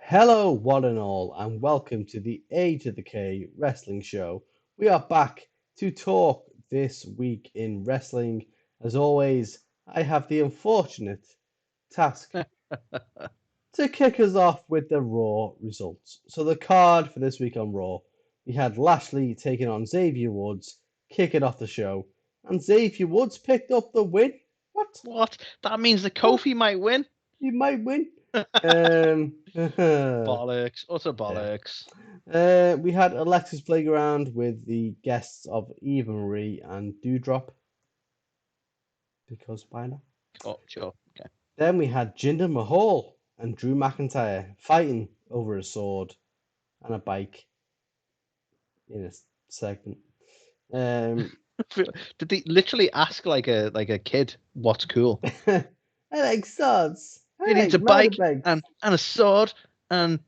Hello, one and all, and welcome to the A2theK Wrestling Show. We are back to talk this week in wrestling. As always, I have the unfortunate task to kick us off with the Raw results. So, the card for this week on Raw, we had Lashley taking on Xavier Woods, kicking off the show, and Xavier Woods picked up the win. What? What? That means the Kofi might win? He might win. Bollocks. Utter bollocks. We had Alexis Playground with the guests of Eva Marie and Dewdrop. Because why not? Oh, sure. Okay. Then we had Jinder Mahal and Drew McIntyre fighting over a sword and a bike in a segment. Did they literally ask like a kid what's cool? I like swords. He needs a bike and a sword and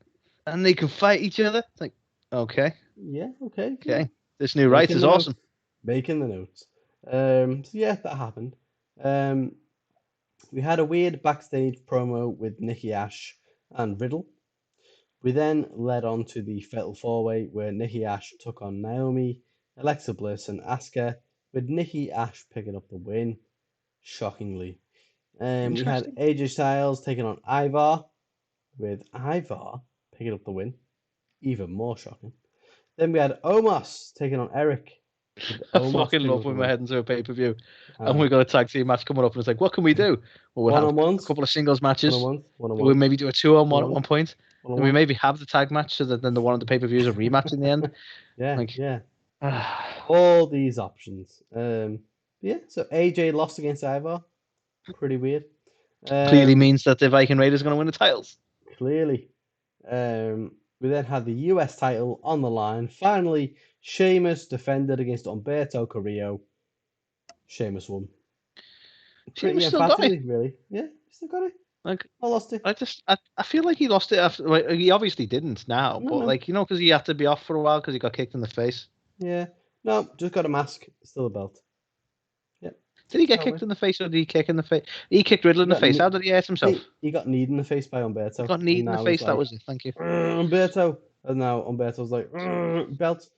they can fight each other. It's like, okay. Yeah, okay. Okay. This new right is awesome. Making the notes. So yeah, that happened. We had a weird backstage promo with Nikki Ash and Riddle. We then led on to the Fatal 4-Way where Nikki Ash took on Naomi, Alexa Bliss, and Asuka, with Nikki Ash picking up the win, shockingly. We had AJ Styles taking on Ivar, with Ivar picking up the win, even more shocking. Then we had Omos taking on Eric. I fucking love when we're heading to a pay-per-view and we've got a tag team match coming up and it's like, what can we do? Well, we'll have a couple of singles matches. We'll maybe do a 2-on-1 at one point. And we maybe have the tag match so that then the one of the pay-per-views a rematch in the end. Yeah. All these options. Yeah, so AJ lost against Ivar. Pretty weird. Clearly means that the Viking Raiders are going to win the titles. Clearly. We then had the US title on the line. Finally, Sheamus defended against Humberto Carrillo. Sheamus won. Sheamus still got it. Really. Yeah, still got it. Like, I lost it. I feel like he lost it after. Like, he obviously didn't now, but like because he had to be off for a while because he got kicked in the face. Yeah. No, just got a mask. Still a belt. Yep. Did he get kicked in the face or did he kick in the face? He kicked Riddle in the face. How did he hurt himself? He got kneed in the face by Humberto. He got kneed in the face. That was it. Thank you. Humberto. And now Humberto's like, belt.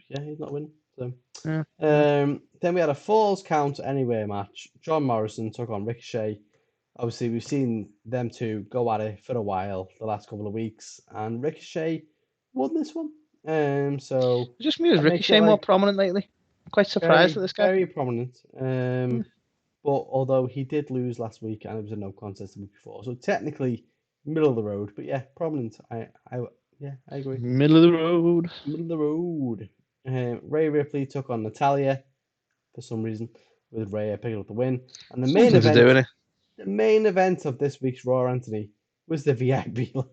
Yeah, he's not winning. So. Then we had a Falls Count Anywhere match. John Morrison took on Ricochet. Obviously, we've seen them two go at it for a while the last couple of weeks, and Ricochet won this one. So just me, is Ricochet more prominent lately? I'm quite surprised at this guy. Very prominent. But although he did lose last week and it was a no contest the week before, so technically middle of the road. But yeah, prominent. I agree. Middle of the road. Middle of the road. Rhea Ripley took on Natalya for some reason, with Rhea picking up the win. And the main event of this week's Raw, Anthony, was the VIP launch.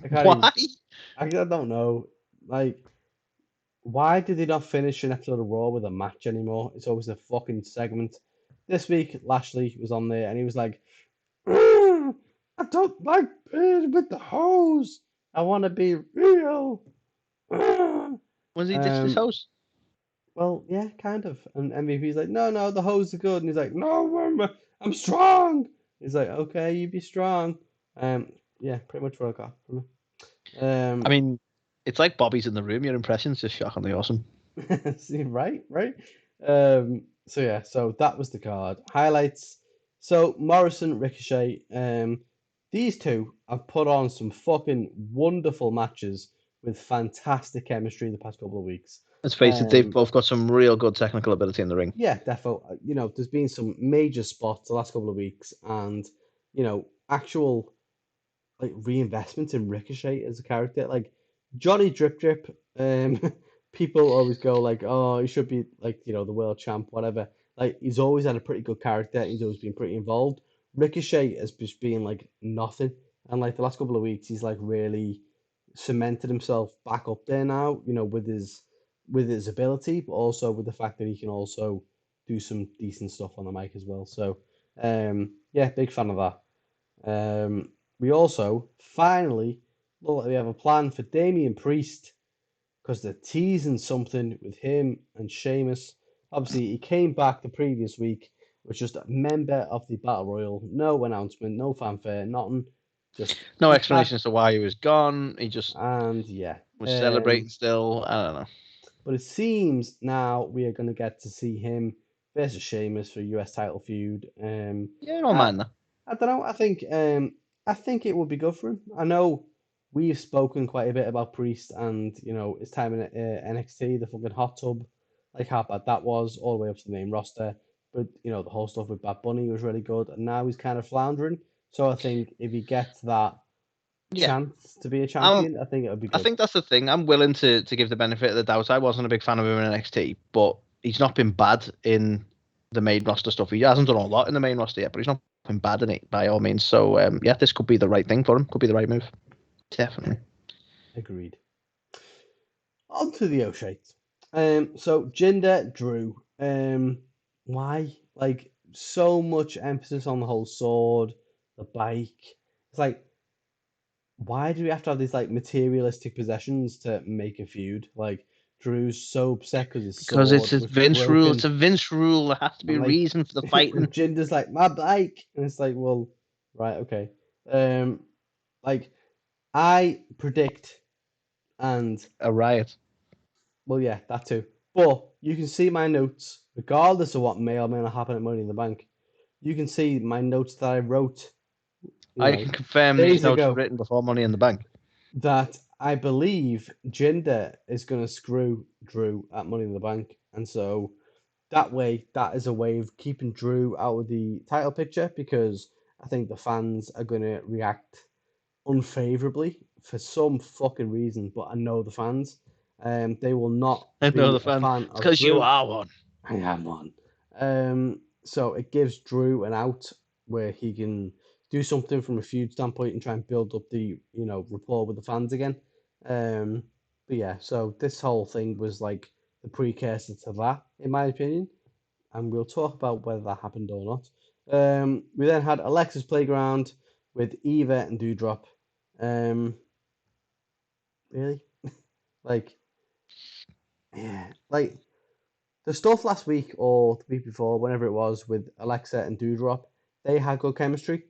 Why? I don't know. Like, why did they not finish an episode of Raw with a match anymore? It's always a fucking segment. This week, Lashley was on there and he was like, I don't like being with the hose. I want to be real. Was he ditched his hose? Well, yeah, kind of. And MVP's like, no, the hose are good. And he's like, no, I'm strong. He's like, okay, you be strong. Yeah, pretty much what I got from it. I mean, it's like Bobby's in the room. Your impression's just shockingly awesome. Right. So yeah, so that was the card. Highlights. So Morrison, Ricochet, these two have put on some fucking wonderful matches with fantastic chemistry the past couple of weeks. Let's face it, they've both got some real good technical ability in the ring. Yeah, defo. You know, there's been some major spots the last couple of weeks, and you know, actual like reinvestment in Ricochet as a character. Like Johnny Drip Drip, people always go like, oh, he should be like, you know, the world champ, whatever. Like he's always had a pretty good character. He's always been pretty involved. Ricochet has just been like nothing, and like the last couple of weeks, he's like really cemented himself back up there now. You know, with his ability, but also with the fact that he can also do some decent stuff on the mic as well. So, yeah, big fan of that. We also finally look like we have a plan for Damian Priest because they're teasing something with him and Sheamus. Obviously, he came back the previous week, was just a member of the Battle Royal, no announcement, no fanfare, nothing. Just no explanation as to why he was gone. He just was celebrating still. I don't know. But it seems now we are going to get to see him versus Sheamus for a US title feud. Yeah, I don't mind that. I don't know. I think it would be good for him. I know we've spoken quite a bit about Priest and his time in NXT, the fucking hot tub, like how bad that was, all the way up to the main roster. But the whole stuff with Bad Bunny was really good, and now he's kind of floundering. So I think if he gets that chance to be a champion, I think it would be good. I think that's the thing. I'm willing to give the benefit of the doubt. I wasn't a big fan of him in NXT, but he's not been bad in the main roster stuff. He hasn't done a lot in the main roster yet, but he's not been bad in it by all means. So yeah, this could be the right thing for him. Could be the right move. Definitely. Agreed. On to the O'Shates. So Jinder, Drew. Why? Like, so much emphasis on the whole sword, the bike. It's like, why do we have to have these like materialistic possessions to make a feud? Like, Drew's so upset because it's a Vince rule. It's a Vince rule. There has to be a reason for the fighting. And Jinder's like, my bike, and it's like, well, right, okay. Like, I predict, and a riot. Well, yeah, that too. But you can see my notes, regardless of what may or may not happen at Money in the Bank. You can see my notes that I wrote. I can confirm these notes were written before Money in the Bank. That I believe Jinder is going to screw Drew at Money in the Bank. And so that is a way of keeping Drew out of the title picture, because I think the fans are going to react unfavorably for some fucking reason. But I know the fans. They will not be a fan of because Drew. You are one. I am one. So it gives Drew an out where he can do something from a feud standpoint and try and build up the rapport with the fans again. But yeah, so this whole thing was like the precursor to that, in my opinion, and we'll talk about whether that happened or not. We then had Alexa's Playground with Eva and Doudrop. Really, like. Yeah, like the stuff last week or the week before, whenever it was, with Alexa and Doudrop, they had good chemistry.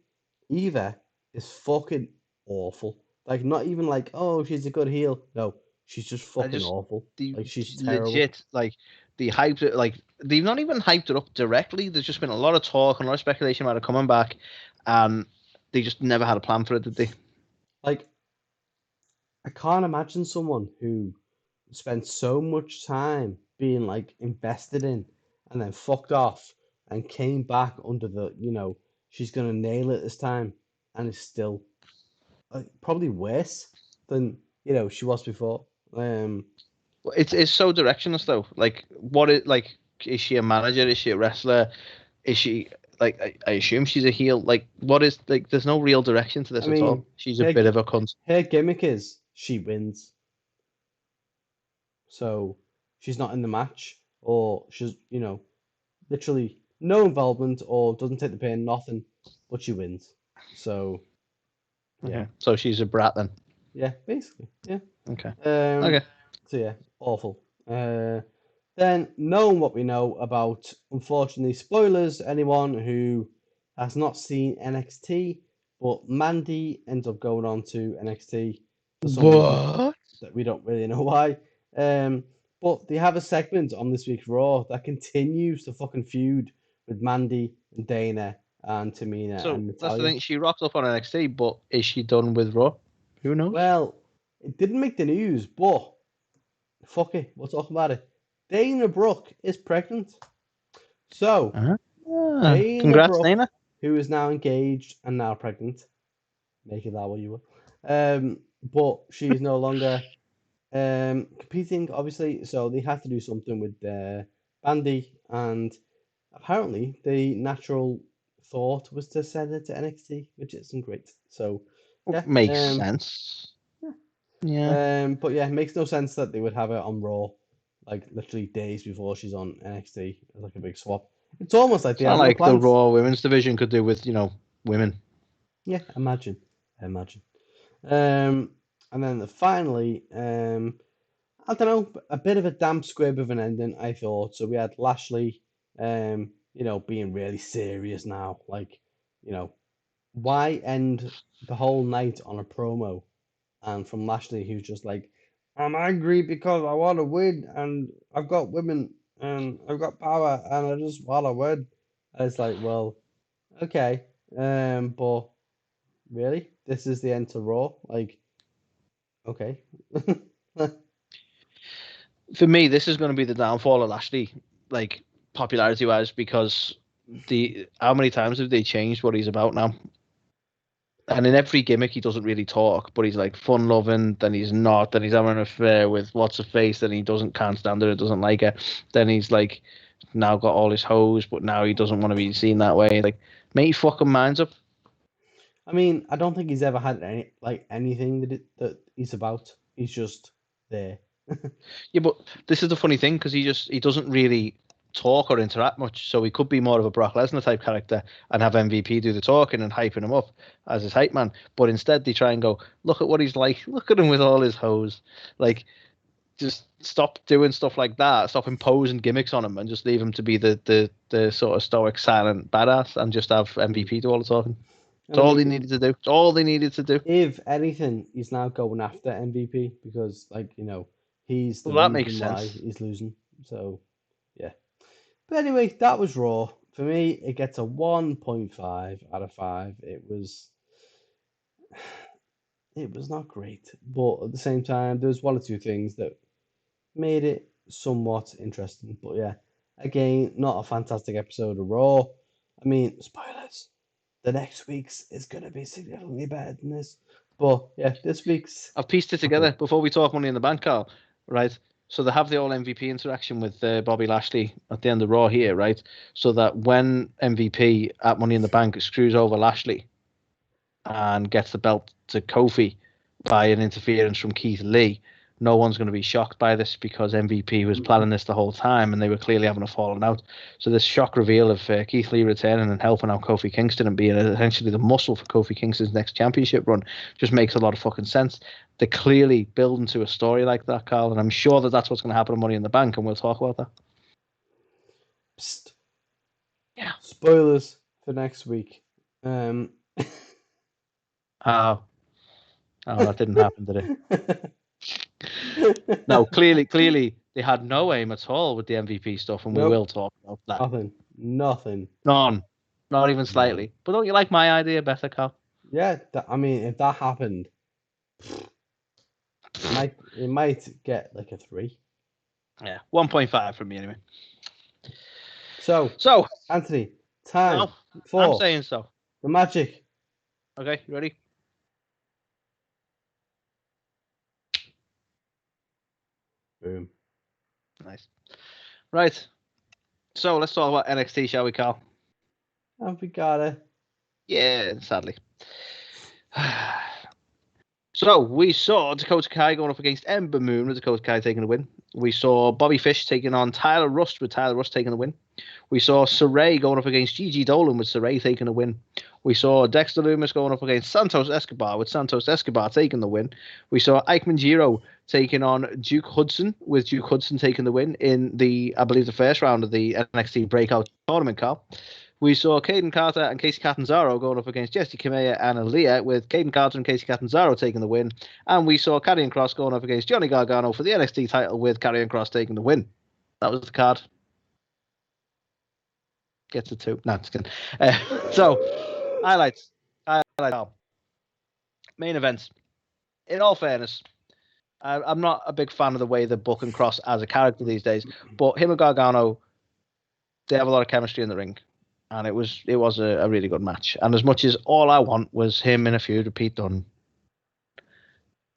Eva is fucking awful. Like, not even like, oh, she's a good heel. No, she's just fucking awful. Like, she's terrible. Legit, like, the hype, like, they've not even hyped it up directly. There's just been a lot of talk and a lot of speculation about it coming back, and they just never had a plan for it, did they? Like, I can't imagine someone who spent so much time being like invested in and then fucked off and came back under the she's gonna nail it this time, and is still probably worse than she was before. It's so directionless though. Like, is she a manager? Is she a wrestler? Is she like, I assume she's a heel? Like, what is, like, there's no real direction to this at all. She's a bit of a cunt. Her gimmick is she wins. So she's not in the match, or she's, literally no involvement, or doesn't take the pain, nothing, but she wins. So, yeah. Okay. So she's a brat then? Yeah, basically. Yeah. Okay. Okay. So, yeah, awful. Then, knowing what we know about, unfortunately, spoilers, anyone who has not seen NXT, but Mandy ends up going on to NXT for some reason that we don't really know why. But they have a segment on this week's Raw that continues the fucking feud with Mandy and Dana and Tamina and Natalya. That's the thing. She rocked up on NXT, but is she done with Raw? Who knows? Well, it didn't make the news, but fuck it, we'll talk about it. Dana Brooke is pregnant. So, Congrats, Brooke, Dana, who is now engaged and now pregnant. Make it that what you will. But she's no longer competing, obviously, so they had to do something with Bandy, and apparently the natural thought was to send it to NXT, which isn't great. So yeah, makes sense. Yeah. But yeah, it makes no sense that they would have it on Raw, like literally days before she's on NXT, like a big swap. It's almost like it's like the Raw women's division could do with women. Yeah, imagine. And then finally, I don't know, a bit of a damp squib of an ending, I thought. So we had Lashley, being really serious now, like, why end the whole night on a promo and from Lashley who's just like, I'm angry because I want to win and I've got women and I've got power and I just want to win. And it's like, well, okay, but really, this is the end to Raw? Like, okay. For me, this is going to be the downfall of Lashley, like popularity wise, because how many times have they changed what he's about now? And in every gimmick, he doesn't really talk, but he's like fun loving. Then he's not. Then he's having an affair with what's her face. Then he can't stand her. Doesn't like her. Then he's like now got all his hoes, but now he doesn't want to be seen that way. Like, make your fucking minds up. I mean, I don't think he's ever had anything that he's about. He's just there. Yeah, but this is the funny thing because he doesn't really talk or interact much. So he could be more of a Brock Lesnar type character and have MVP do the talking and hyping him up as his hype man. But instead, they try and go, look at what he's like. Look at him with all his hoes. Like, just stop doing stuff like that. Stop imposing gimmicks on him and just leave him to be the sort of stoic, silent badass and just have MVP do all the talking. That's all they needed to do. It's all they needed to do. If anything, he's now going after MVP because, like, he's the reason why he's losing. So, yeah. But anyway, that was Raw. For me, it gets a 1.5 out of 5. It was not great, but at the same time, there's one or two things that made it somewhat interesting. But yeah, again, not a fantastic episode of Raw. I mean, spoilers. The next week's is going to be significantly better than this. But yeah, this week's... I've pieced it together before we talk Money in the Bank, Carl, right? So they have the all MVP interaction with Bobby Lashley at the end of Raw here, right? So that when MVP at Money in the Bank screws over Lashley and gets the belt to Kofi by an interference from Keith Lee, no one's going to be shocked by this because MVP was planning this the whole time and they were clearly having a falling out. So this shock reveal of Keith Lee returning and helping out Kofi Kingston and being essentially the muscle for Kofi Kingston's next championship run just makes a lot of fucking sense. They're clearly building to a story like that, Carl, and I'm sure that that's what's going to happen on Money in the Bank, and we'll talk about that. Psst. Yeah. Spoilers for next week. Oh, that didn't happen, did it? No, clearly they had no aim at all with the MVP stuff, and we will talk about that. Nothing. None. Not even slightly. No. But don't you like my idea better, Carl? Yeah, I mean, if that happened, it might get like a 3. Yeah, 1.5 from me anyway. So Anthony, time for I'm saying so. The magic. Okay, you ready? Boom. Nice. Right. So let's talk about NXT, shall we, Carl? Have we got it? Yeah, sadly. So we saw Dakota Kai going up against Ember Moon with Dakota Kai taking the win. We saw Bobby Fish taking on Tyler Rust with Tyler Rust taking the win. We saw Saray going up against Gigi Dolan with Saray taking the win. We saw Dexter Lumis going up against Santos Escobar with Santos Escobar taking the win. We saw Ike Manjiro taking on Duke Hudson with Duke Hudson taking the win in I believe the first round of the NXT Breakout Tournament, Carl. We saw Caden Carter and Casey Catanzaro going up against Jesse Kamea and Aaliyah with Caden Carter and Casey Catanzaro taking the win. And we saw Karrion Kross going up against Johnny Gargano for the NXT title with Karrion Kross taking the win. That was the card. Gets a 2. No, just kidding. So, highlights. Main events. In all fairness, I'm not a big fan of the way they book and Kross as a character these days, but him and Gargano, they have a lot of chemistry in the ring. And it was a really good match. And as much as all I want was him in a feud with Pete Dunne,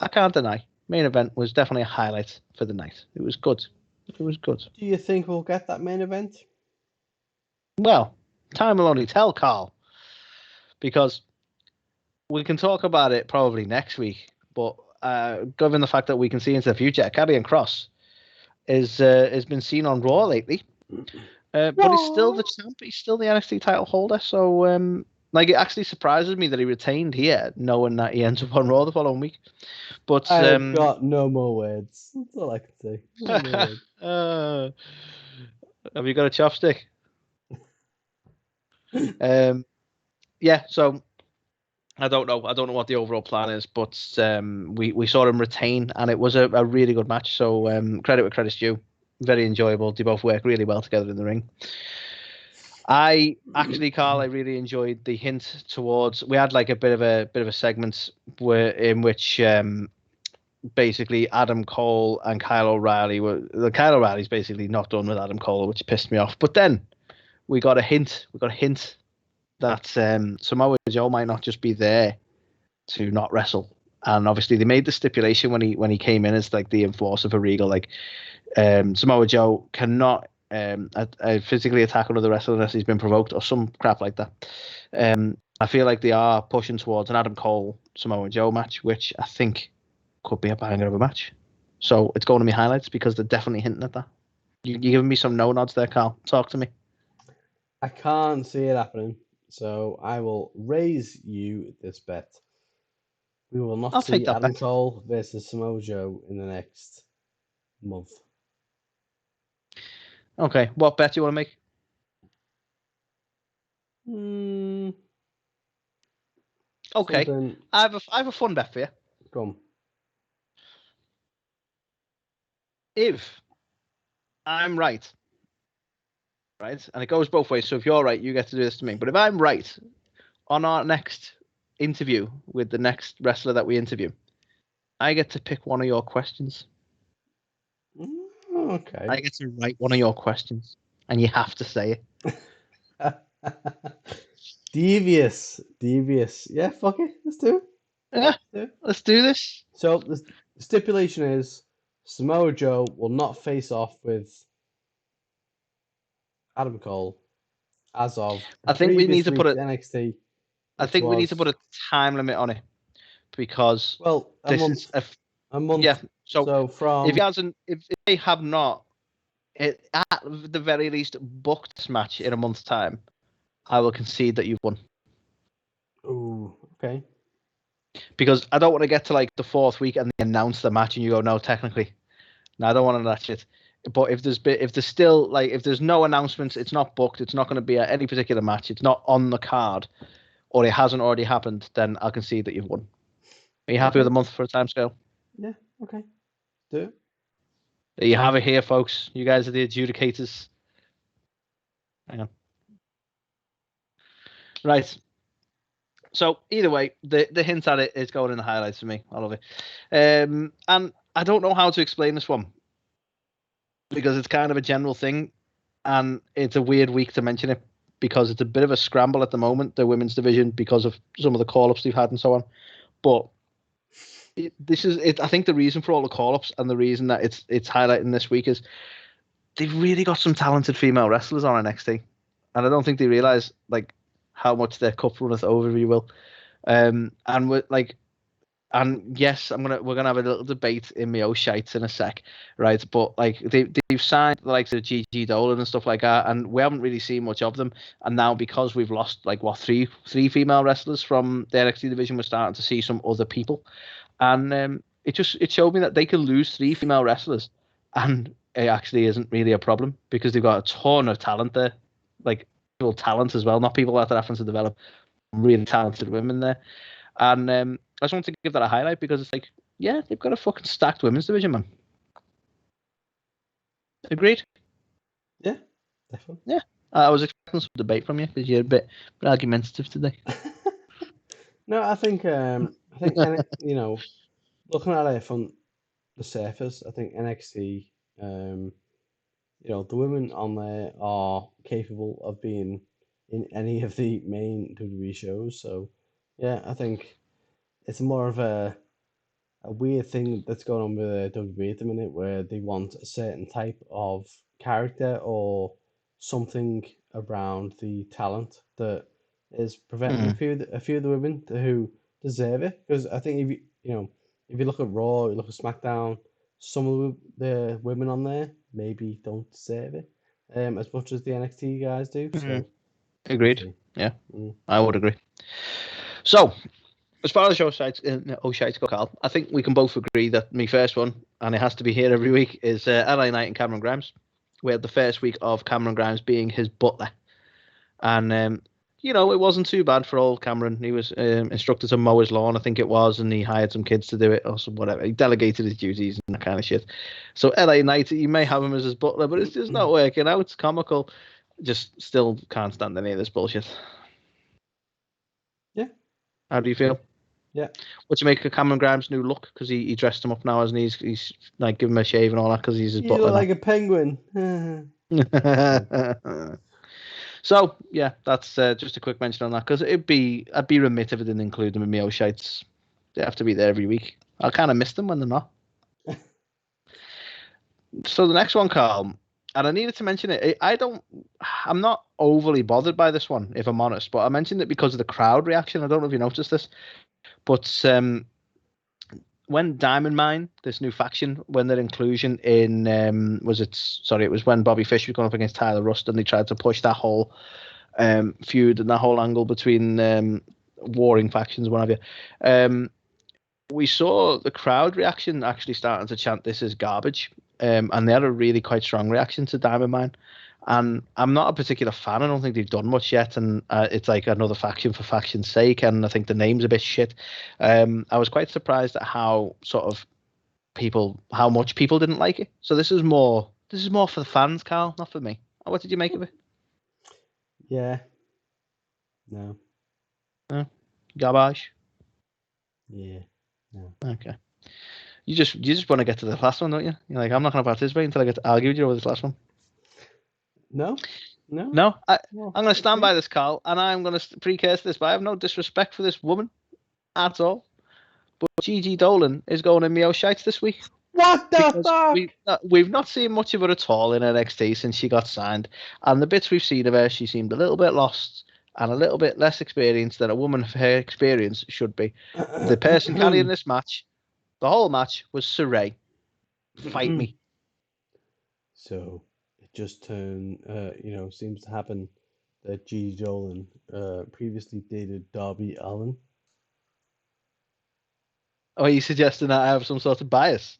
I can't deny. Main event was definitely a highlight for the night. It was good. Do you think we'll get that main event? Well, time will only tell, Carl. Because we can talk about it probably next week. But given the fact that we can see into the future, Karrion Kross has been seen on Raw lately. But he's still the champ. He's still the NXT title holder. So, it actually surprises me that he retained here, knowing that he ends up on Raw the following week. But I've got no more words. That's all I can say. Have you got a chopstick? Yeah. So I don't know what the overall plan is, but we saw him retain, and it was a really good match. So credit where credit's due. Very enjoyable. They both work really well together in the ring. I actually, Carl, I really enjoyed the hint towards. We had like a bit of a segment in which basically Adam Cole and Kyle O'Reilly Kyle O'Reilly's basically not done with Adam Cole, which pissed me off. But then we got a hint. That Samoa Joe might not just be there to not wrestle. And obviously they made the stipulation when he came in as like the enforcer for Regal, like Samoa Joe cannot physically attack another wrestler unless he's been provoked or some crap like that. I feel like they are pushing towards an Adam Cole Samoa Joe match, which I think could be a banger of a match. So it's going to be highlights because they're definitely hinting at that. You giving me some no nods there, Carl? Talk to me. I can't see it happening, so I will raise you this bet. We will not see Adam Cole versus Samoa Joe in the next month. Okay, what bet do you want to make? Okay, something... I have a fun bet for you. Come. If I'm right, and it goes both ways. So if you're right, you get to do this to me. But if I'm right, on our next interview with the next wrestler that we interview, I get to pick one of your questions. Okay. I get to write one of your questions, and you have to say it. Devious. Yeah, fuck it. Let's do it. Yeah, let's do this. So the stipulation is Samoa Joe will not face off with Adam Cole as of I think we need to put NXT. I think we need to put a time limit on it because is a month. Yeah. So from if they have not at the very least booked this match in a month's time, I will concede that you've won. Ooh, okay. Because I don't want to get to like the fourth week and they announce the match and you go, no, technically. No, I don't want that shit. But if there's no announcements, it's not booked, it's not going to be at any particular match, it's not on the card, or it hasn't already happened, then I'll concede that you've won. Are you happy with a month for a timescale? Yeah, okay. Do it. There you have it here, folks. You guys are the adjudicators. Hang on. Right. So either way, the hint at it is going in the highlights for me. I love it. And I don't know how to explain this one because it's kind of a general thing, and it's a weird week to mention it because it's a bit of a scramble at the moment, the women's division, because of some of the call-ups they've had and so on. But this is it. I think the reason for all the call-ups and the reason that it's highlighting this week is they've really got some talented female wrestlers on NXT, and I don't think they realize like how much their cup runneth over, if you will. And we're like, and yes, we're gonna have a little debate in my shites in a sec, right? But like they've signed the likes of Gigi Dolan and stuff like that, and we haven't really seen much of them. And now because we've lost like three female wrestlers from the NXT division, we're starting to see some other people, and it showed me that they can lose 3 female wrestlers, and it actually isn't really a problem because they've got a ton of talent there, like talent as well, not people that are having to develop really talented women there. And I just want to give that a highlight because it's like, yeah, they've got a fucking stacked women's division, man. Agreed? Yeah, definitely. Yeah. I was expecting some debate from you because you're a bit argumentative today. No, I think you know, looking at it from the surface, I think NXT, you know, the women on there are capable of being in any of the main WWE shows. So, yeah, I think it's more of a weird thing that's going on with WWE at the minute, where they want a certain type of character or something around the talent that is preventing a few of the women who deserve it. Because I think if you look at Raw, you look at SmackDown, some of the women on there maybe don't deserve it as much as the NXT guys do. So, agreed. Yeah, I would agree. So, as far as your sites go, Carl, I think we can both agree that my first one, and it has to be here every week, is LA Knight and Cameron Grimes. We had the first week of Cameron Grimes being his butler. And it wasn't too bad for old Cameron. He was instructed to mow his lawn, I think it was, and he hired some kids to do it or some whatever. He delegated his duties and that kind of shit. So LA Knight, you may have him as his butler, but it's just not working out. It's comical. Just still can't stand any of this bullshit. Yeah. How do you feel? Yeah. What do you make of Cameron Grimes' new look? Because he dressed him up now, hasn't he? He's like giving him a shave and all that because he's his butler. You look like a penguin. So yeah, that's just a quick mention on that because I'd be remiss if I didn't include them in my O'Shites. They have to be there every week. I kind of miss them when they're not. So the next one, Carl, and I needed to mention it. I'm not overly bothered by this one, if I'm honest, but I mentioned it because of the crowd reaction. I don't know if you noticed this, but when Diamond Mine, this new faction, when their inclusion in it was when Bobby Fish was going up against Tyler Rust, and they tried to push that whole feud and that whole angle between warring factions, what have you. We saw the crowd reaction actually starting to chant "This is garbage," and they had a really quite strong reaction to Diamond Mine. And I'm not a particular fan. I don't think they've done much yet, and it's like another faction for faction's sake. And I think the name's a bit shit. I was quite surprised at how much people didn't like it. So this is more for the fans, Carl, not for me. What did you make of it? Yeah. No. Garbage. Yeah. No. Okay. You just want to get to the last one, don't you? You're like, I'm not going to participate until I get to argue with you over this last one. No. I'm going to stand by this, Carl, and I'm going to precurse this, but I have no disrespect for this woman at all. But Gigi Dolan is going in Mio Shites this week. What the fuck? We've not seen much of her at all in NXT since she got signed, and the bits we've seen of her, she seemed a little bit lost and a little bit less experienced than a woman of her experience should be. The person carrying this match, the whole match, was Saray. Fight me. So it just seems to happen that Gigi Dolan previously dated Darby Allin. Oh, are you suggesting that I have some sort of bias?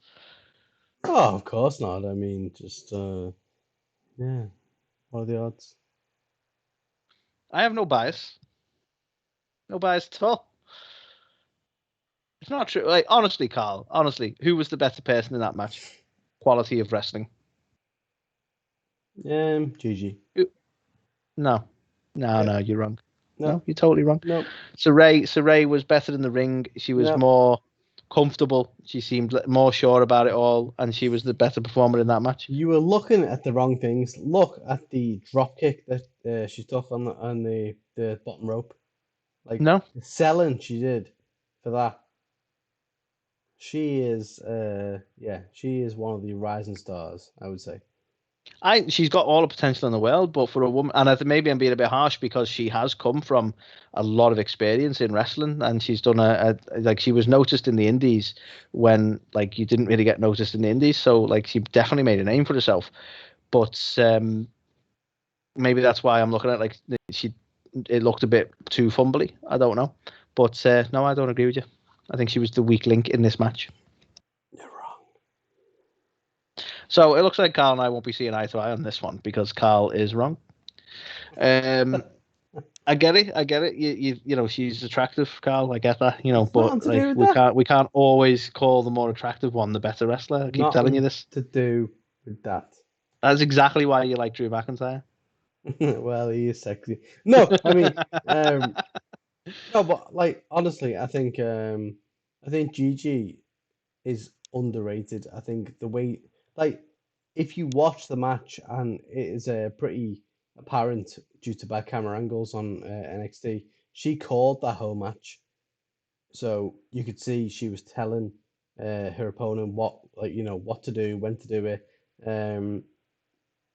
Oh, of course not. I mean, just yeah. What are the odds? I have no bias. No bias at all. It's not true. Like, honestly, Carl, who was the better person in that match? Quality of wrestling. Gigi. No, you're wrong. No, you're totally wrong. No. Saray was better in the ring. She was more comfortable. She seemed more sure about it all, and she was the better performer in that match. You were looking at the wrong things. Look at the drop kick that she took on the bottom rope. Like the selling she did for that. She is she is one of the rising stars, I would say. She's got all the potential in the world, but for a woman, and I think maybe I'm being a bit harsh because she has come from a lot of experience in wrestling, and she's done she was noticed in the indies when you didn't really get noticed in the indies, so she definitely made a name for herself. But maybe that's why I'm looking at it looked a bit too fumbly. I don't know, but no, I don't agree with you. I think she was the weak link in this match. You're wrong. So it looks like Carl and I won't be seeing eye to eye on this one because Carl is wrong. I get it. You know, she's attractive, Carl. I get that. But we can't always call the more attractive one the better wrestler. I keep telling you this. To do with that. That's exactly why you like Drew McIntyre. Well, he is sexy. No, I mean, no, but honestly, I think Gigi is underrated. I think the way, if you watch the match, and it is pretty apparent due to bad camera angles on NXT, she called that whole match, so you could see she was telling her opponent what to do, when to do it.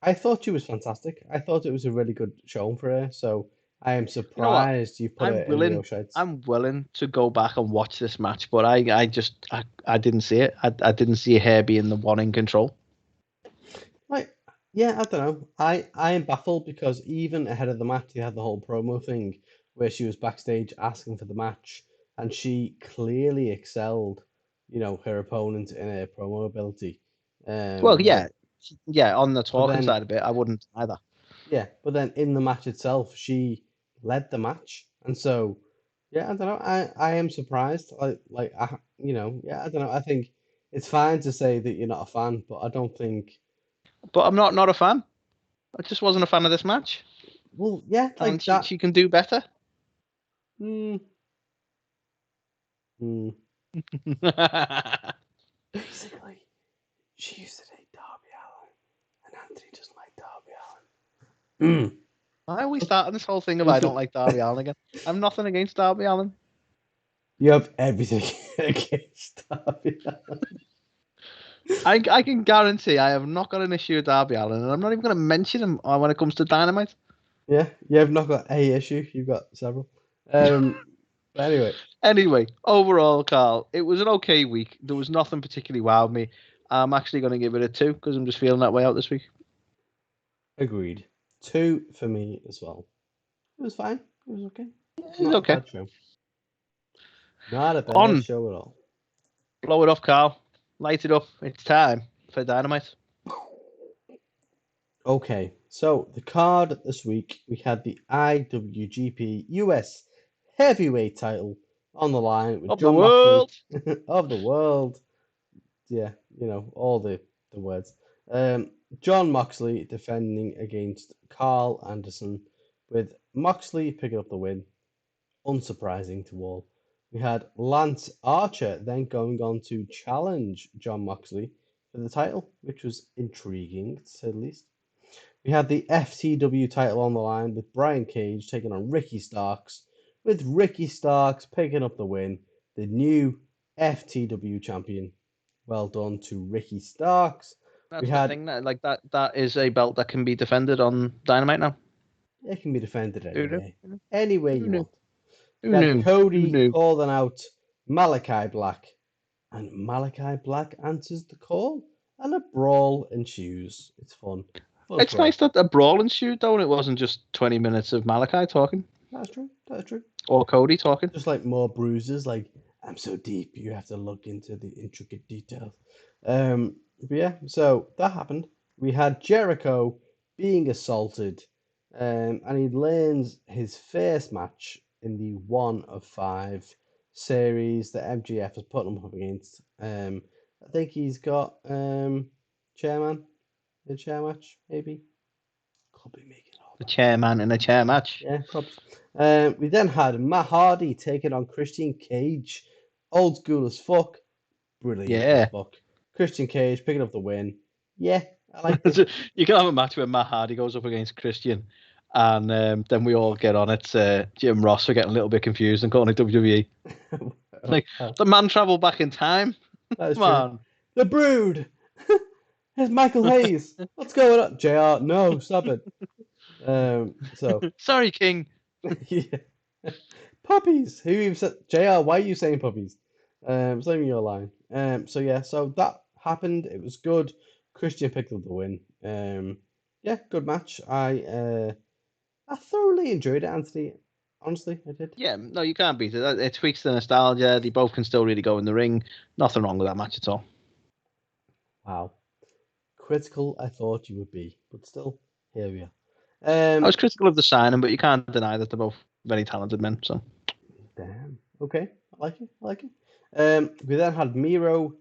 I thought she was fantastic. I thought it was a really good showing for her. So I am surprised you put it in the Shites. I'm willing to go back and watch this match, but I didn't see it. I didn't see her being the one in control. Yeah, I don't know. I am baffled because even ahead of the match, you had the whole promo thing where she was backstage asking for the match, and she clearly excelled, her opponent in her promo ability. Yeah, on the talking side of it, I wouldn't either. Yeah, but then in the match itself, she led the match, and so yeah, I don't know. I am surprised. I don't know. I think it's fine to say that you're not a fan, but I don't think. But I'm not a fan. I just wasn't a fan of this match. Well, yeah, like and that. She can do better. Basically, she used to date Darby Allin, and Anthony doesn't like Darby Allin. Why are we starting this whole thing of I don't like Darby Allin again? I'm nothing against Darby Allin. You have everything against Darby Allin. I can guarantee I have not got an issue with Darby Allin, and I'm not even going to mention him when it comes to Dynamite. Yeah, you have not got a issue. You've got several. But anyway, overall, Carl, it was an okay week. There was nothing particularly wowed me. I'm actually going to give it a 2 because I'm just feeling that way out this week. Agreed. 2 for me as well. It was fine. It was okay. It was okay. A bad show. Not a bad show at all. Blow it up, Carl. Light it up. It's time for Dynamite. Okay, so the card this week, we had the IWGP US Heavyweight title on the line with John Moxley of the world. Yeah, all the words. John Moxley defending against Carl Anderson, with Moxley picking up the win. Unsurprising to all. We had Lance Archer then going on to challenge John Moxley for the title, which was intriguing, to say the least. We had the FTW title on the line with Brian Cage taking on Ricky Starks, with Ricky Starks picking up the win, the new FTW champion. Well done to Ricky Starks. That's the thing, that is a belt that can be defended on Dynamite now. It can be defended any way you want. Cody calling out Malachi Black, and Malachi Black answers the call, and a brawl ensues. It's fun. It's nice that a brawl ensued, though, and it wasn't just 20 minutes of Malachi talking. That's true. Or Cody talking. Just like more bruises, like, I'm so deep, you have to look into the intricate details. But yeah, so that happened. We had Jericho being assaulted, and he learns his first match in the 1 of 5 series that MJF has put him up against. I think he's got chairman in a chair match, maybe. Could be making all the chairman in a chair match. Yeah, props. We then had Matt Hardy taking on Christian Cage. Old school as fuck. Brilliant as fuck. Christian Cage picking up the win. Yeah, I like it. You can have a match where Matt Hardy goes up against Christian, and then we all get on it. Jim Ross for getting a little bit confused and calling it WWE. The man travelled back in time. That is Come on. The Brood. Here's Michael Hayes. What's going on? JR, no, stop it. Sorry, King. Yeah. Puppies. Who even said JR? Why are you saying puppies? It's not even your line. So that happened. It was good. Christian picked up the win. Good match. I thoroughly enjoyed it, Anthony. Honestly, I did. Yeah, no, you can't beat it. It tweaks the nostalgia. They both can still really go in the ring. Nothing wrong with that match at all. Wow. Critical I thought you would be, but still, here we are. I was critical of the signing, but you can't deny that they're both very talented men. So, damn. Okay, I like it. We then had Miro.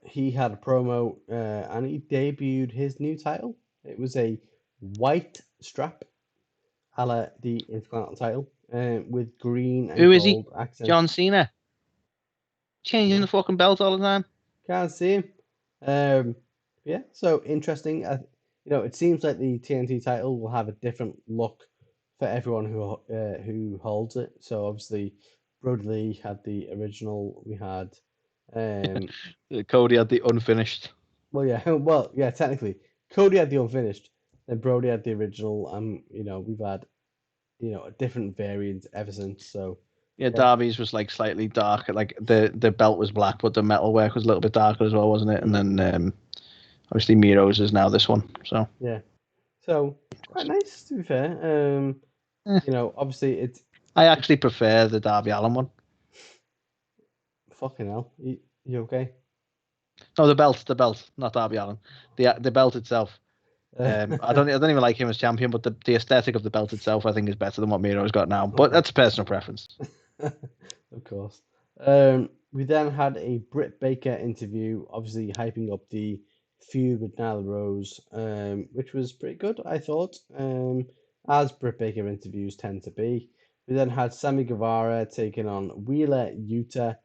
He had a promo, and he debuted his new title. It was a white strap, a la the Intercontinental title, with green and Who is gold he? accents. John Cena. Changing the fucking belt all the time. Can't see him. Yeah, so interesting. It seems like the TNT title will have a different look for everyone who holds it. So obviously, Brody Lee had the original. We had Cody had the unfinished. Well, yeah. Technically, Cody had the unfinished. Then Brody had the original. We've had a different variant ever since. So yeah, Darby's was like slightly darker. Like the belt was black, but the metalwork was a little bit darker as well, wasn't it? And then obviously Miro's is now this one. So yeah, so quite nice to be fair. Obviously it's. I actually prefer the Darby Allin one. Fucking hell, you okay? No, the belt, not Darby Allin. The belt itself. I don't even like him as champion, but the aesthetic of the belt itself, I think, is better than what Miro's got now. But that's a personal preference. Of course. We then had a Britt Baker interview, obviously hyping up the feud with Nyla Rose, which was pretty good, I thought, as Britt Baker interviews tend to be. We then had Sammy Guevara taking on Wheeler Yuta,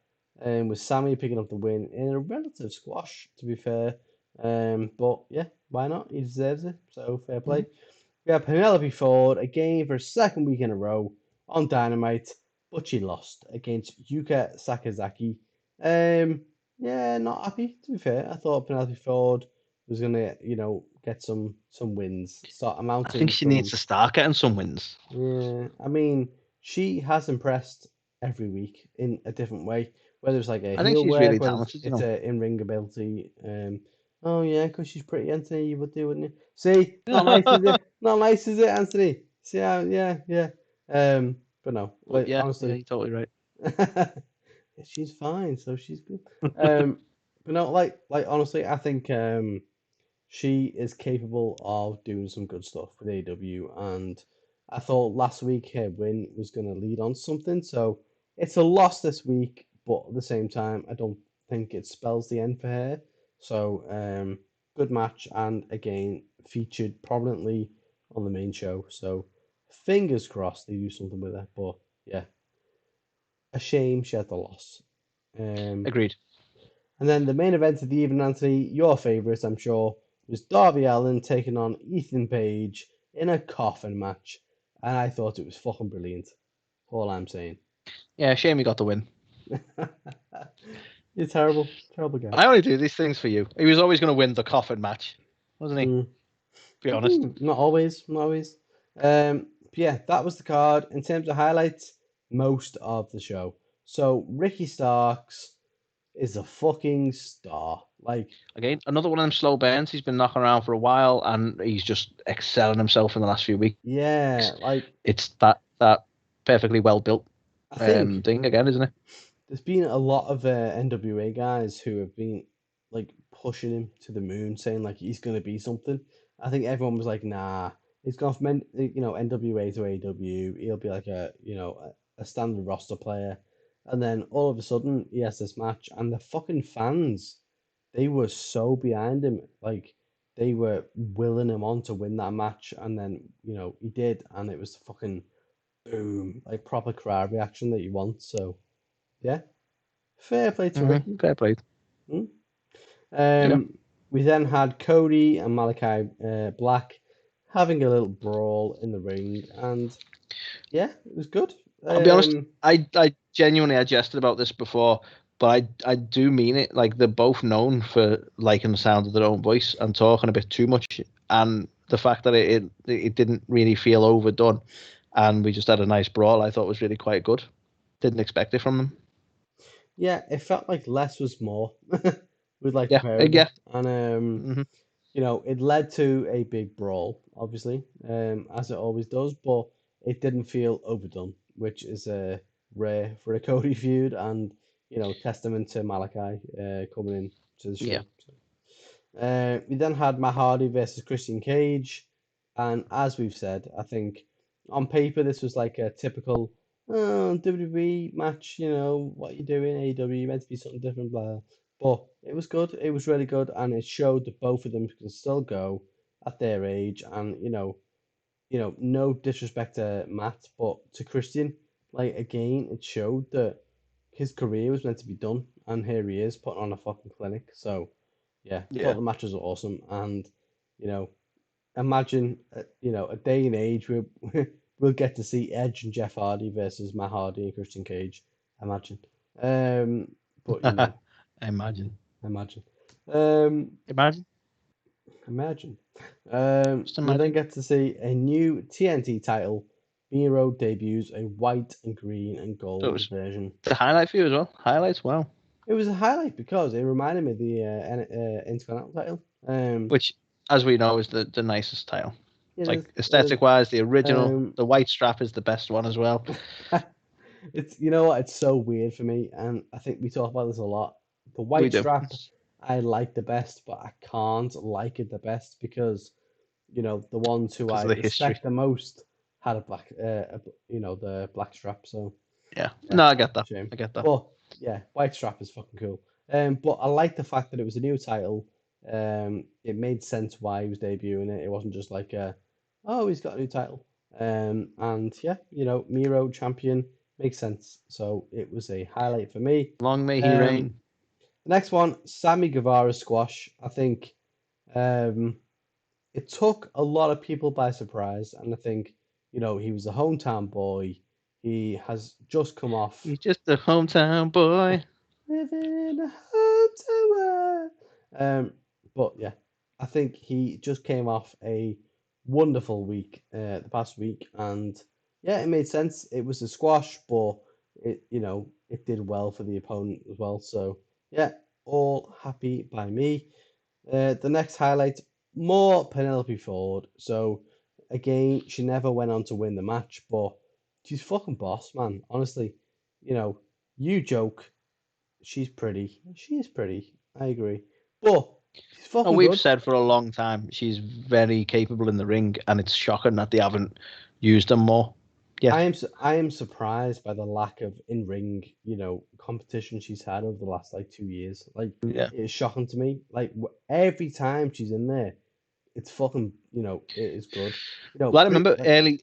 with Sammy picking up the win in a relative squash, to be fair. But yeah, why not? He deserves it, so fair play. Mm-hmm. We have Penelope Ford again for a second week in a row on Dynamite, but she lost against Yuka Sakazaki. Yeah, not happy, to be fair. I thought Penelope Ford was gonna, get some wins. Start amounting. I think she needs to start getting some wins. Yeah, I mean, she has impressed every week in a different way. Whether it's like a heel work, really whether it's a in-ring ability. Oh yeah, because she's pretty, Anthony. You would do, wouldn't you? See, not nice, is it? Not nice, is it, Anthony? See how? Yeah. But no, like, honestly, you're totally right. She's fine, so she's good. But no, like honestly, I think she is capable of doing some good stuff with AEW, and I thought last week her win was going to lead on something. So it's a loss this week, but at the same time, I don't think it spells the end for her. So good match, and again featured prominently on the main show. So fingers crossed they do something with her. But yeah, a shame she had the loss. Agreed. And then the main event of the evening, Anthony, your favourite, I'm sure, was Darby Allin taking on Ethan Page in a coffin match. And I thought it was fucking brilliant. All I'm saying. Yeah, shame he got the win. You're terrible. Terrible guy. I only do these things for you. He was always going to win the coffin match, wasn't he? Be honest. Not always. But yeah, that was the card. In terms of highlights, most of the show. So Ricky Starks is a fucking star. Like, again, another one of them slow burns. He's been knocking around for a while, and he's just excelling himself in the last few weeks. Yeah, like it's that perfectly well built thing again, isn't it? There's been a lot of NWA guys who have been like pushing him to the moon, saying like he's gonna be something. I think everyone was like, nah, he's gone from NWA to AEW. He'll be like a standard roster player, and then all of a sudden he has this match, and the fucking fans, they were so behind him, like they were willing him on to win that match, and then he did, and it was fucking boom, like proper crowd reaction that you want. So. Yeah, fair play to Ricky. Fair play. We then had Cody and Malachi Black having a little brawl in the ring, and yeah, it was good. I'll be honest, I genuinely jested about this before, but I do mean it. Like, they're both known for liking the sound of their own voice and talking a bit too much, and the fact that it didn't really feel overdone, and we just had a nice brawl, I thought was really quite good. Didn't expect it from them. Yeah, it felt like less was more with like yeah. And it led to a big brawl, obviously, as it always does, but it didn't feel overdone, which is rare for a Cody feud, and testament to Malachi coming in to the show. Yeah. So, we then had Matt Hardy versus Christian Cage, and as we've said, I think on paper this was like a typical WWE match, what you doing, AEW, meant to be something different, blah. But it was good. It was really good, and it showed that both of them can still go at their age. And no disrespect to Matt, but to Christian, like again, it showed that his career was meant to be done, and here he is putting on a fucking clinic. So yeah. Thought the match was awesome, and imagine a day and age where we'll get to see Edge and Jeff Hardy versus Matt Hardy and Christian Cage. Imagine. But imagine. We then get to see a new TNT title. Miro debuts a white and green and gold version. The highlight for you as well. Highlights, wow. It was a highlight because it reminded me of the Intercontinental title. Which, as we know, is the nicest title. Like, aesthetic wise, the original, the white strap is the best one as well. It's it's so weird for me, and I think we talk about this a lot. The white strap I like the best, but I can't like it the best because the ones who I respect the most had a black, the black strap. So yeah. No, I get that. Shame. I get that. But yeah, white strap is fucking cool. But I like the fact that it was a new title. It made sense why he was debuting it. It wasn't just like oh, he's got a new title. And yeah, Miro champion makes sense. So it was a highlight for me. Long may he reign. The next one, Sammy Guevara squash. I think it took a lot of people by surprise, and I think he was a hometown boy. He has just come off. He's just a hometown boy. Living a hometown. But yeah, I think he just came off a wonderful week the past week, and yeah, it made sense. It was a squash, but it did well for the opponent as well. So yeah, all happy by me. The next highlight, more Penelope Ford. So again, she never went on to win the match, but she's fucking boss, man. Honestly, you joke, she's pretty. She is pretty. I agree, but she's fucking we've good. said for a long time she's very capable in the ring, and it's shocking that they haven't used them more. Yeah, I am surprised by the lack of in-ring, competition she's had over the last 2 years. It's shocking to me. Every time she's in there, it's fucking, it is good. Well, I remember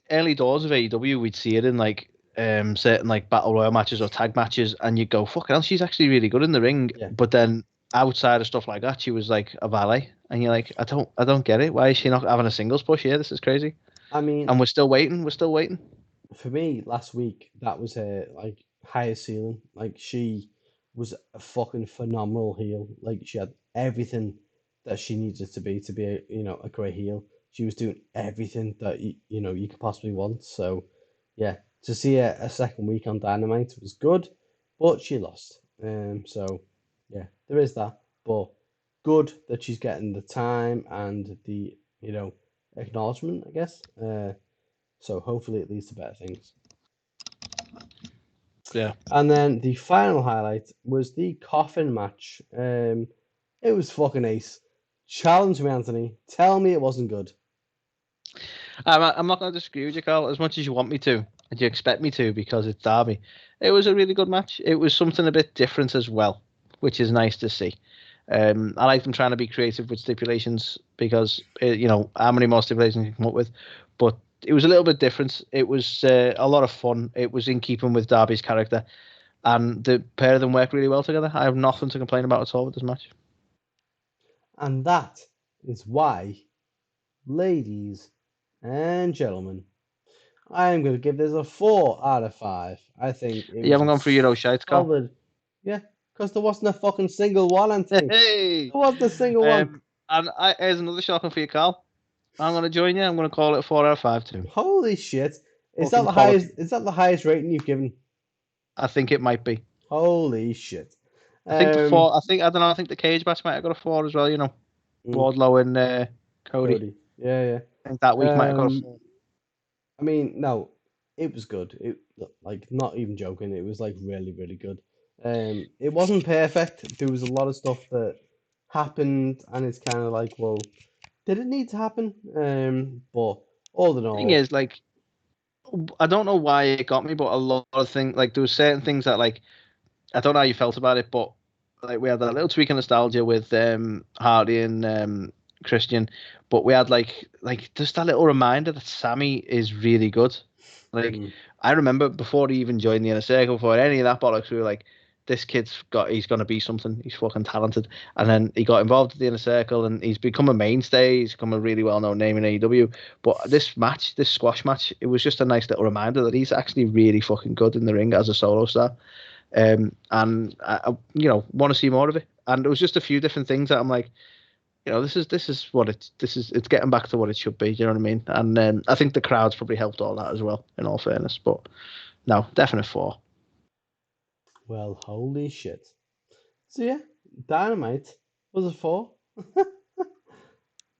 early doors of AEW, we'd see it in certain battle royal matches or tag matches, and you go, fucking hell, she's actually really good in the ring. Yeah. But then outside of stuff like that, she was like a valet, and you're like, I don't get it. Why is she not having a singles push here? This is crazy. I mean, and we're still waiting. For me, last week, that was her highest ceiling. She was a fucking phenomenal heel. She had everything that she needed to be a great heel. She was doing everything that you could possibly want. So yeah, to see a second week on Dynamite was good, but she lost. So yeah, there is that. But good that she's getting the time and the acknowledgement, I guess. So hopefully it leads to better things. Yeah. And then the final highlight was the coffin match. It was fucking ace. Challenge me, Anthony. Tell me it wasn't good. I'm not going to disagree with you, Carl, as much as you want me to, and you expect me to, because it's Derby. It was a really good match. It was something a bit different as well, which is nice to see. I like them trying to be creative with stipulations, because how many more stipulations you can come up with, but it was a little bit different. It was a lot of fun. It was in keeping with Darby's character, and the pair of them worked really well together. I have nothing to complain about at all with this match. And that is why, ladies and gentlemen, I am going to give this a 4 out of 5. I think you haven't gone for Euro shite, Carl. Yeah, because there wasn't a fucking single one, Anthony. Hey! There wasn't a single one. And here's another shocking for you, Carl. I'm going to join you. I'm going to call it a 4 out of 5 too. Holy shit! Is that the highest? Is that the highest rating you've given? I think it might be. Holy shit! I think the 4. I don't know. I think the cage match might have got a 4 as well. Wardlow and Cody. Yeah. I think that week might have got a 4. I mean, no, it was good. It not even joking. It was really, really good. It wasn't perfect. There was a lot of stuff that happened, and it's kind of well, did it need to happen? But all in all, the thing is, I don't know why it got me, but a lot of things, there were certain things that, I don't know how you felt about it, but we had that little tweak of nostalgia with Hardy and Christian, but we had just that little reminder that Sammy is really good. I remember before he even joined the Inner Circle, before any of that bollocks, we were like, this kid's he's going to be something. He's fucking talented. And then he got involved with the Inner Circle, and he's become a mainstay. He's become a really well-known name in AEW. But this squash match, it was just a nice little reminder that he's actually really fucking good in the ring as a solo star. And I want to see more of it. And it was just a few different things that I'm like, this is what it's getting back to what it should be. You know what I mean? And I think the crowds probably helped all that as well, in all fairness. But no, definite 4. Well, holy shit. So yeah, Dynamite was a 4.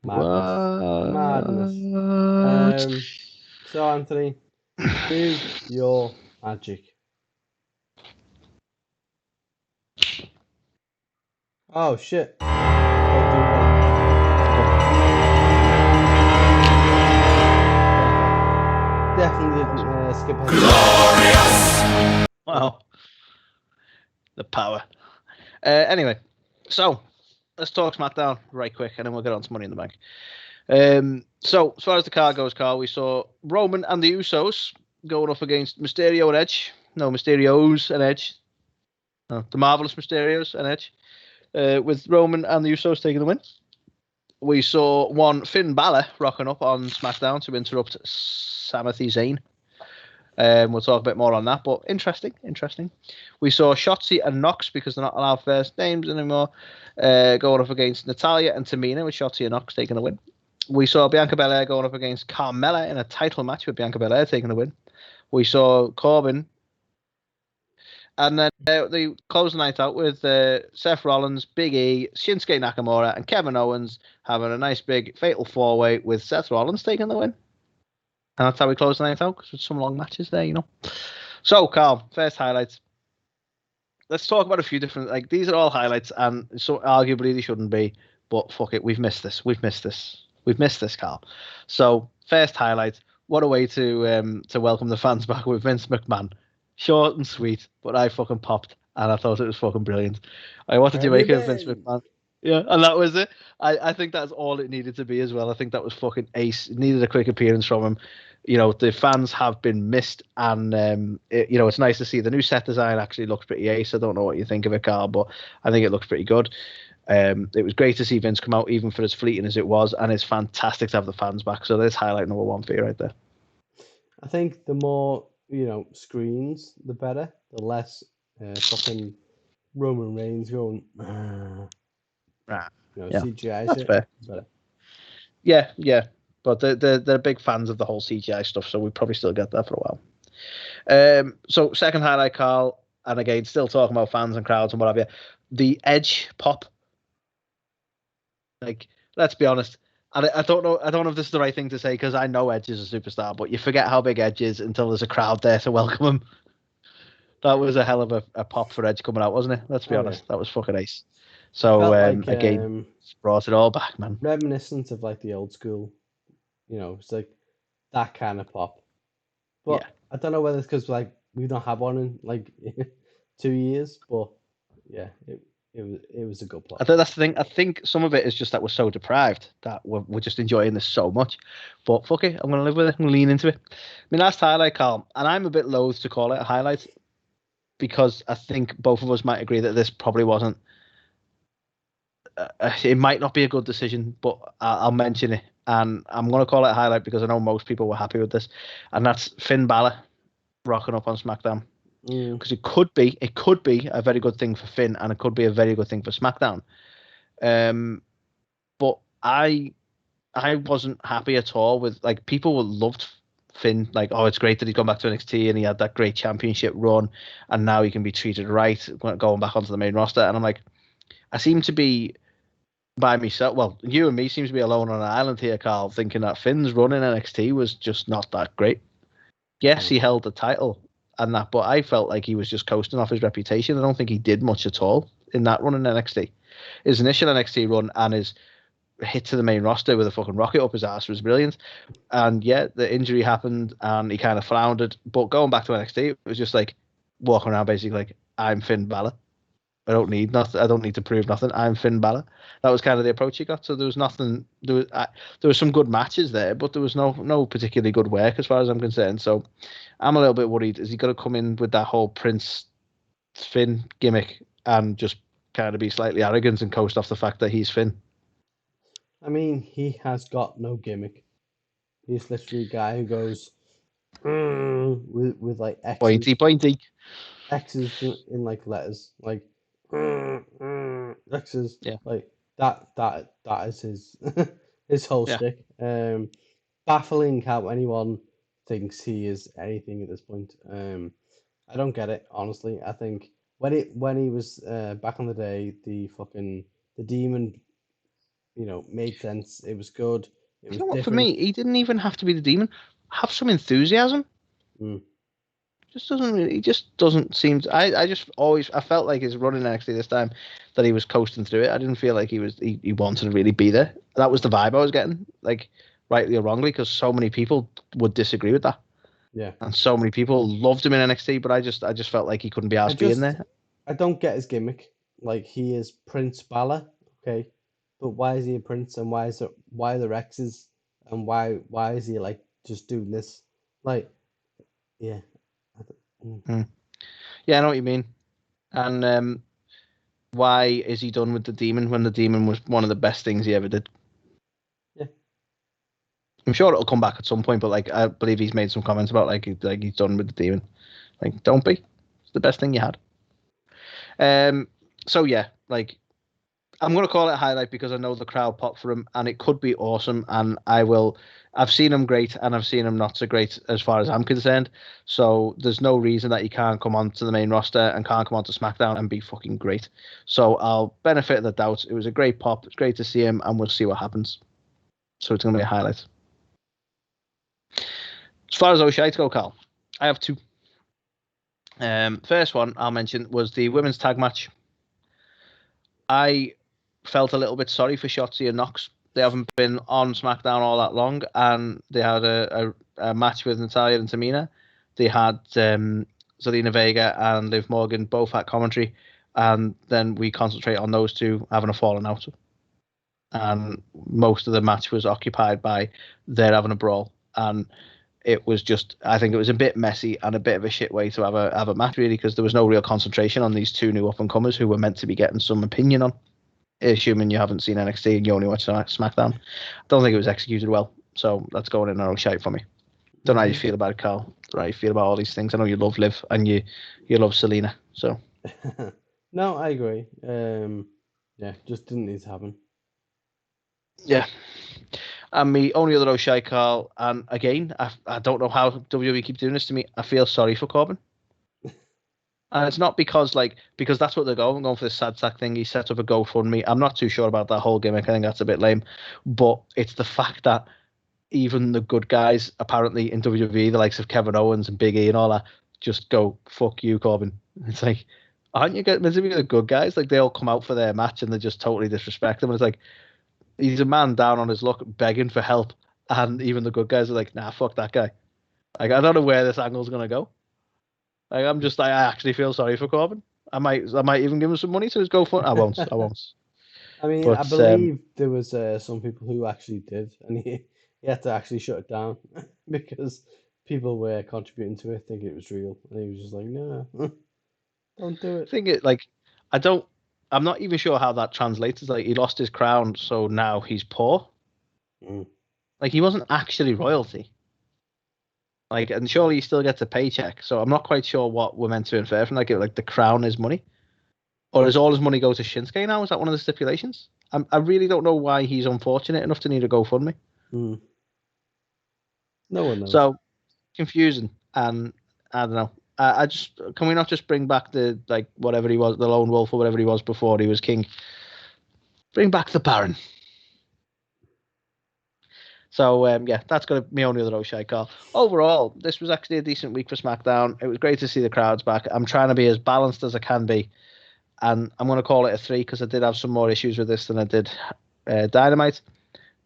Madness. So Anthony, do your magic. Oh shit. definitely didn't skip ahead. Glorious! Wow. The power. Anyway, so let's talk SmackDown right quick, and then we'll get on to Money in the Bank. So as far as the card goes, Carl, we saw Roman and the Usos going up against Mysterio and Edge. No, Mysterios and Edge. No, the Marvelous Mysterios and Edge. With Roman and the Usos taking the win. We saw one Finn Balor rocking up on SmackDown to interrupt Sami Zayn. We'll talk a bit more on that, but interesting. We saw Shotzi and Nox, because they're not allowed first names anymore, going up against Natalya and Tamina, with Shotzi and Nox taking the win. We saw Bianca Belair going up against Carmella in a title match, with Bianca Belair taking the win. We saw Corbin. And then they closed the night out with Seth Rollins, Big E, Shinsuke Nakamura, and Kevin Owens having a nice big fatal four-way with Seth Rollins taking the win. And that's how we closed the night out, because there's some long matches there, you know. So, Carl, first highlights. Let's talk about a few different... Like, these are all highlights, and so arguably they shouldn't be, but fuck it, we've missed this, Carl. So, first highlight, what a way to welcome the fans back with Vince McMahon. Short and sweet, but I fucking popped, and I thought it was fucking brilliant. What did you make of Vince McMahon? Yeah, and that was it. I think that's all it needed to be as well. I think that was fucking ace. It needed a quick appearance from him. You know, the fans have been missed, and it's nice to see the new set design actually looks pretty ace. I don't know what you think of it, Carl, but I think it looks pretty good. It was great to see Vince come out, even for as fleeting as it was, and it's fantastic to have the fans back. So there's highlight number one for you right there. I think the more screens, the better. The less fucking Roman Reigns going. CGI that's shit. Fair. Better. Yeah. But they're big fans of the whole CGI stuff, so we probably still get that for a while. So second highlight, Carl, and again, still talking about fans and crowds and what have you. The Edge pop. Like, let's be honest. And I don't know if this is the right thing to say, because I know Edge is a superstar, but you forget how big Edge is until there's a crowd there to welcome him. That was a hell of a pop for Edge coming out, wasn't it? Let's be honest. That was fucking ace. So, again, brought it all back, man. Reminiscent of, like, the old school, it's like that kind of pop. But yeah. I don't know whether it's because, like, we don't have one in, like, 2 years, but, yeah, it was a good plot. I think that's the thing. I think some of it is just that we're so deprived that we're just enjoying this so much. But fuck it, I'm going to live with it. I'm going to lean into it. My last highlight, Carl, and I'm a bit loath to call it a highlight, because I think both of us might agree that this probably wasn't... it might not be a good decision, but I'll mention it. And I'm going to call it a highlight because I know most people were happy with this. And that's Finn Balor rocking up on SmackDown. Because it could be a very good thing for Finn, and it could be a very good thing for SmackDown. But I wasn't happy at all with, like, people loved Finn, like, oh, it's great that he's gone back to NXT and he had that great championship run, and now he can be treated right going back onto the main roster. And I'm like, I seem to be by myself. Well, you and me seems to be alone on an island here, Carl, thinking that Finn's run in NXT was just not that great. Yes, he held the title and that, but I felt like he was just coasting off his reputation. I don't think he did much at all in that run in NXT. His initial NXT run and his hit to the main roster with a fucking rocket up his ass was brilliant. And yeah, the injury happened and he kind of floundered. But going back to NXT, it was just like walking around basically like, I'm Finn Balor. I don't need nothing. I don't need to prove nothing. I'm Finn Balor. That was kind of the approach he got. So there was nothing. There was some good matches there, but there was no particularly good work as far as I'm concerned. So I'm a little bit worried. Is he going to come in with that whole Prince Finn gimmick and just kind of be slightly arrogant and coast off the fact that he's Finn? I mean, he has got no gimmick. He's literally a guy who goes with like X's. Pointy. X's in like letters, like X's. Yeah. Like that is his his whole shtick. Baffling how anyone thinks he is anything at this point. I don't get it, honestly. I think when he was back in the day, the demon, made sense. It was good. It was different. For me, he didn't even have to be the demon. Have some enthusiasm. He just doesn't seem to, I felt like his run in NXT this time that he was coasting through it. I didn't feel like he wanted to really be there. That was the vibe I was getting, like, rightly or wrongly, because so many people would disagree with that. Yeah. And so many people loved him in NXT, but I just felt like he couldn't be asked being there. I don't get his gimmick. Like, he is Prince Balor, okay, but why is he a prince, and why are the Rexes, and why is he like just doing this? Like, yeah. Yeah, I know what you mean. And why is he done with the Demon when the Demon was one of the best things he ever did? Yeah. I'm sure it'll come back at some point, but like I believe he's made some comments about like he's done with the Demon. Like, don't be. It's the best thing you had. So yeah, like I'm gonna call it a highlight because I know the crowd popped for him, and it could be awesome. And I've seen him great, and I've seen him not so great as far as I'm concerned. So there's no reason that he can't come onto the main roster and can't come onto SmackDown and be fucking great. So I'll benefit of the doubt. It was a great pop. It's great to see him, and we'll see what happens. So it's gonna be a highlight. As far as O'Shea go, Carl, I have two. First one I'll mention was the women's tag match. I felt a little bit sorry for Shotzi and Nox. They haven't been on SmackDown all that long, and they had a match with Natalya and Tamina. They had Zelina Vega and Liv Morgan both at commentary, and then we concentrate on those two having a falling out. And most of the match was occupied by their having a brawl, and it was just, I think it was a bit messy and a bit of a shit way to have a match, really, because there was no real concentration on these two new up and comers who were meant to be getting some opinion on. Assuming you haven't seen NXT and you only watch SmackDown, I don't think it was executed well. So that's going in a shite for me. Don't know how you feel about it, Carl. Don't know how you feel about all these things. I know you love Liv and you love Selena. So no, I agree. Yeah, just didn't need to happen. Yeah. And the only other O'Shea, Carl, and again, I don't know how WWE keep doing this to me. I feel sorry for Corbin. And it's not because that's what they're going for this sad sack thing. He set up a GoFundMe. I'm not too sure about that whole gimmick. I think that's a bit lame. But it's the fact that even the good guys, apparently in WWE, the likes of Kevin Owens and Big E and all that, just go, fuck you, Corbin. It's like, aren't you meant to be the good guys? Like, they all come out for their match and they just totally disrespect him. And it's like, he's a man down on his luck begging for help. And even the good guys are like, nah, fuck that guy. Like, I don't know where this angle's going to go. Like, I actually feel sorry for Corbin. I might even give him some money to his GoFundMe. I won't. I mean, but, I believe there was some people who actually did, and he had to actually shut it down because people were contributing to it, thinking it was real, and he was just like, no, don't do it. I'm not even sure how that translates. It's like he lost his crown, so now he's poor. Like, he wasn't actually royalty. Like, and surely he still gets a paycheck. So I'm not quite sure what we're meant to infer from that. Like, the crown is money, or does all his money go to Shinsuke now? Is that one of the stipulations? I really don't know why he's unfortunate enough to need a GoFundMe. No one knows. So confusing, and I don't know. Can we not just bring back the, like, whatever he was, the lone wolf or whatever he was before he was king? Bring back the Baron. So, yeah, that's going to be my only other O'Shea, Carl. Overall, this was actually a decent week for SmackDown. It was great to see the crowds back. I'm trying to be as balanced as I can be, and I'm going to call it a 3 because I did have some more issues with this than I did Dynamite,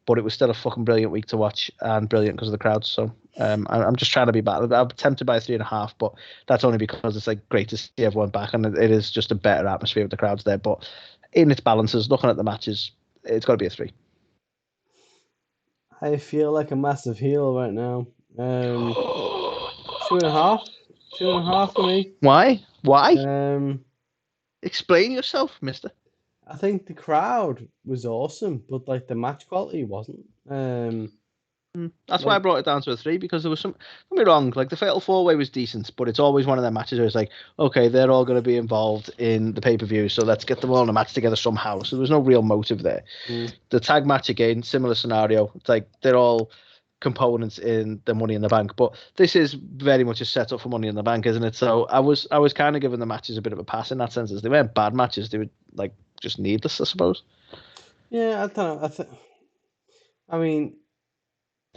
but it was still a fucking brilliant week to watch and brilliant because of the crowds. So I'm just trying to be balanced. I'm tempted by 3.5, but that's only because it's like great to see everyone back, and it is just a better atmosphere with the crowds there. But in its balances, looking at the matches, it's got to be a 3. I feel like a massive heel right now. 2.5. 2.5 for me. Why? Explain yourself, mister. I think the crowd was awesome, but like the match quality wasn't. That's why I brought it down to a 3, because there was some. Don't be wrong, like the Fatal 4-Way was decent, but it's always one of their matches where it's like, okay, they're all going to be involved in the pay-per-view, so let's get them all in a match together somehow. So there was no real motive there. The tag match, again, similar scenario. It's like they're all components in the Money in the Bank, but this is very much a setup for Money in the Bank, isn't it? So I was kind of giving the matches a bit of a pass in that sense, as they weren't bad matches. They were like just needless, I suppose. Yeah, I don't know. I mean,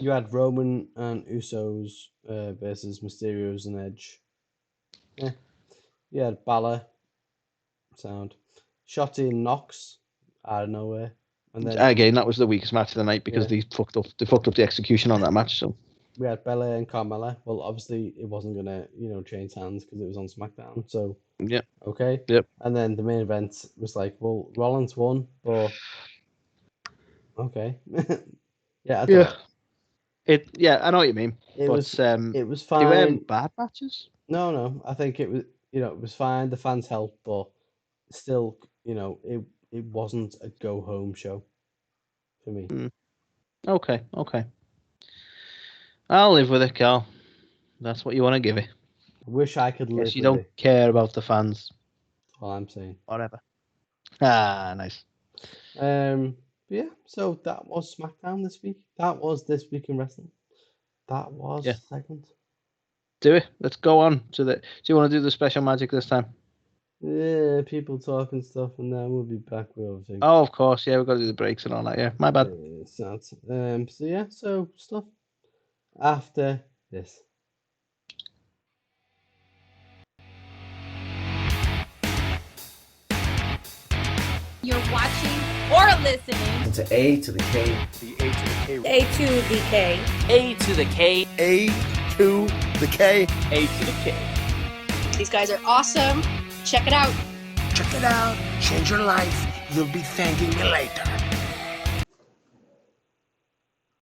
you had Roman and Usos versus Mysterios and Edge. Yeah. You had Balor, sound. Shotzi and Nox out of nowhere. And then again, that was the weakest match of the night because they fucked up the execution on that match. So we had Belair and Carmella. Well, obviously it wasn't gonna, change hands because it was on SmackDown. So yeah, okay. Yep. And then the main event was like, well, Rollins won, but okay. Yeah, I don't know. I know what you mean. It was fine. They weren't bad matches. No. I think it was, it was fine. The fans helped, but still, it wasn't a go home show for me. Okay. I'll live with it, Carl. That's what you want to give it. I wish I could live with it. You don't care about the fans. That's all I'm saying. Whatever. Ah, nice. Yeah, so that was SmackDown this week. That was This Week in Wrestling. That was segment. Do it. Let's go on to the. Do you want to do the special magic this time? Yeah, people talking stuff, and then we'll be back with other things. Oh, of course. Yeah, we've got to do the breaks and all that. Yeah, my bad. So stuff after this. You're watching or listening to A to the K. The A to the K. A to the K. A to the K. A to the K. These guys are awesome. Check it out. Check it out. Change your life. You'll be thanking me later.